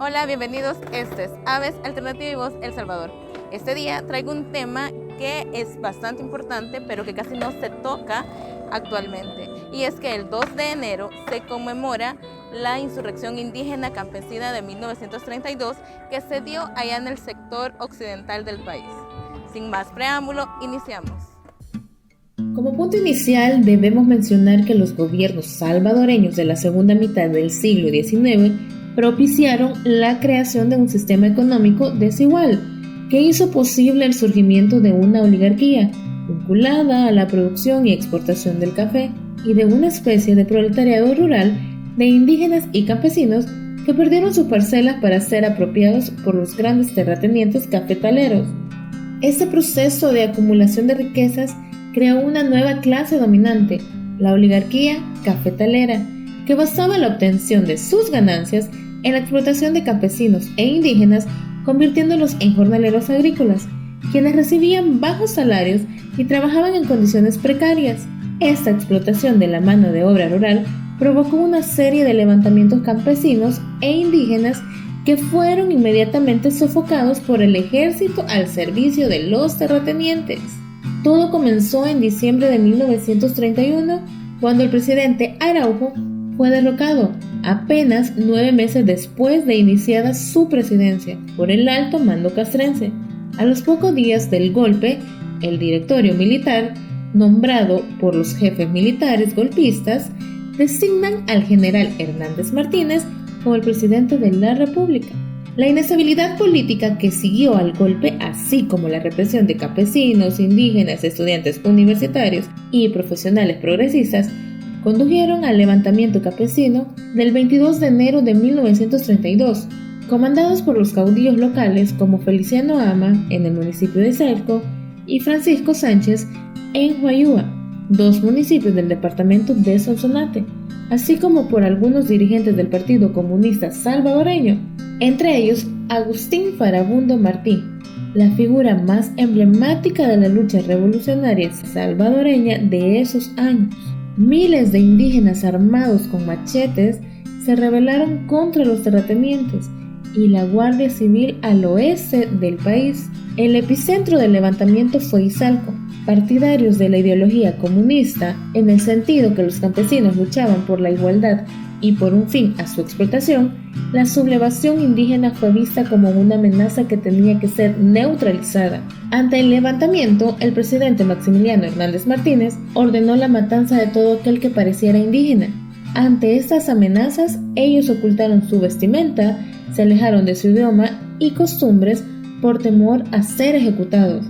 Hola, bienvenidos. Este es Aves Alternativa y Voz El Salvador. Este día traigo un tema que es bastante importante, pero que casi no se toca actualmente. Y es que el 2 de enero se conmemora la insurrección indígena campesina de 1932 que se dio allá en el sector occidental del país. Sin más preámbulo, iniciamos. Como punto inicial, debemos mencionar que los gobiernos salvadoreños de la segunda mitad del siglo XIX propiciaron la creación de un sistema económico desigual que hizo posible el surgimiento de una oligarquía vinculada a la producción y exportación del café y de una especie de proletariado rural de indígenas y campesinos que perdieron sus parcelas para ser apropiados por los grandes terratenientes cafetaleros. Este proceso de acumulación de riquezas creó una nueva clase dominante, la oligarquía cafetalera, que basaba la obtención de sus ganancias en la explotación de campesinos e indígenas, convirtiéndolos en jornaleros agrícolas, quienes recibían bajos salarios y trabajaban en condiciones precarias. Esta explotación de la mano de obra rural provocó una serie de levantamientos campesinos e indígenas que fueron inmediatamente sofocados por el ejército al servicio de los terratenientes. Todo comenzó en diciembre de 1931, cuando el presidente Araujo fue derrocado, apenas 9 meses después de iniciada su presidencia, por el alto mando castrense. A los pocos días del golpe, el directorio militar, nombrado por los jefes militares golpistas, designan al general Hernández Martínez como el presidente de la República. La inestabilidad política que siguió al golpe, así como la represión de campesinos, indígenas, estudiantes universitarios y profesionales progresistas, condujeron al levantamiento campesino del 22 de enero de 1932, comandados por los caudillos locales como Feliciano Ama en el municipio de Celco y Francisco Sánchez en Huayúa, dos municipios del departamento de Sonsonate, así como por algunos dirigentes del Partido Comunista Salvadoreño, entre ellos Agustín Farabundo Martí, la figura más emblemática de la lucha revolucionaria salvadoreña de esos años. Miles de indígenas armados con machetes se rebelaron contra los terratenientes y la Guardia Civil al oeste del país. El epicentro del levantamiento fue Izalco. Partidarios de la ideología comunista, en el sentido que los campesinos luchaban por la igualdad y por un fin a su explotación, la sublevación indígena fue vista como una amenaza que tenía que ser neutralizada. Ante el levantamiento, el presidente Maximiliano Hernández Martínez ordenó la matanza de todo aquel que pareciera indígena. Ante estas amenazas, ellos ocultaron su vestimenta, se alejaron de su idioma y costumbres por temor a ser ejecutados.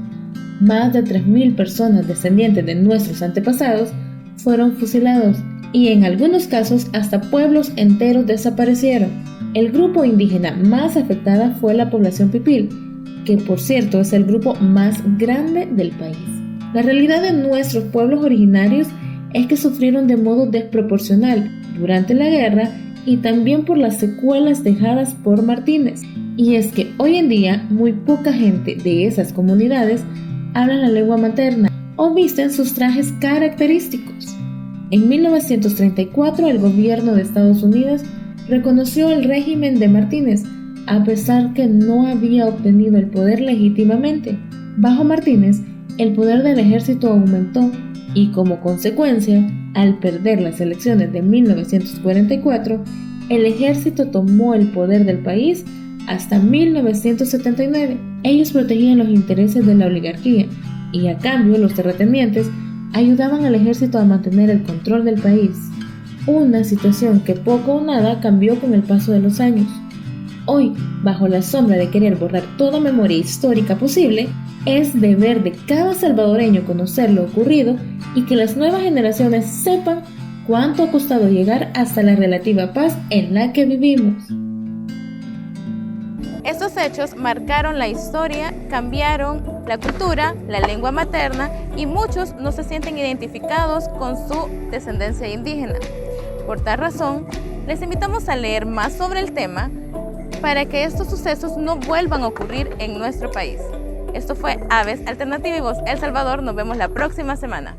Más de 3.000 personas descendientes de nuestros antepasados fueron fusilados y en algunos casos hasta pueblos enteros desaparecieron. El grupo indígena más afectada fue la población pipil, que por cierto es el grupo más grande del país. La realidad de nuestros pueblos originarios es que sufrieron de modo desproporcional durante la guerra y también por las secuelas dejadas por Martínez. Y es que hoy en día muy poca gente de esas comunidades hablan la lengua materna o visten sus trajes característicos. En 1934 el gobierno de Estados Unidos reconoció el régimen de Martínez, a pesar que no había obtenido el poder legítimamente. Bajo Martínez, el poder del ejército aumentó y como consecuencia, al perder las elecciones de 1944, el ejército tomó el poder del país hasta 1979. Ellos protegían los intereses de la oligarquía y a cambio los terratenientes ayudaban al ejército a mantener el control del país. Una situación que poco o nada cambió con el paso de los años. Hoy, bajo la sombra de querer borrar toda memoria histórica posible, es deber de cada salvadoreño conocer lo ocurrido y que las nuevas generaciones sepan cuánto ha costado llegar hasta la relativa paz en la que vivimos. Estos hechos marcaron la historia, cambiaron la cultura, la lengua materna y muchos no se sienten identificados con su descendencia indígena. Por tal razón, les invitamos a leer más sobre el tema para que estos sucesos no vuelvan a ocurrir en nuestro país. Esto fue Aves Alternativa y Voz El Salvador. Nos vemos la próxima semana.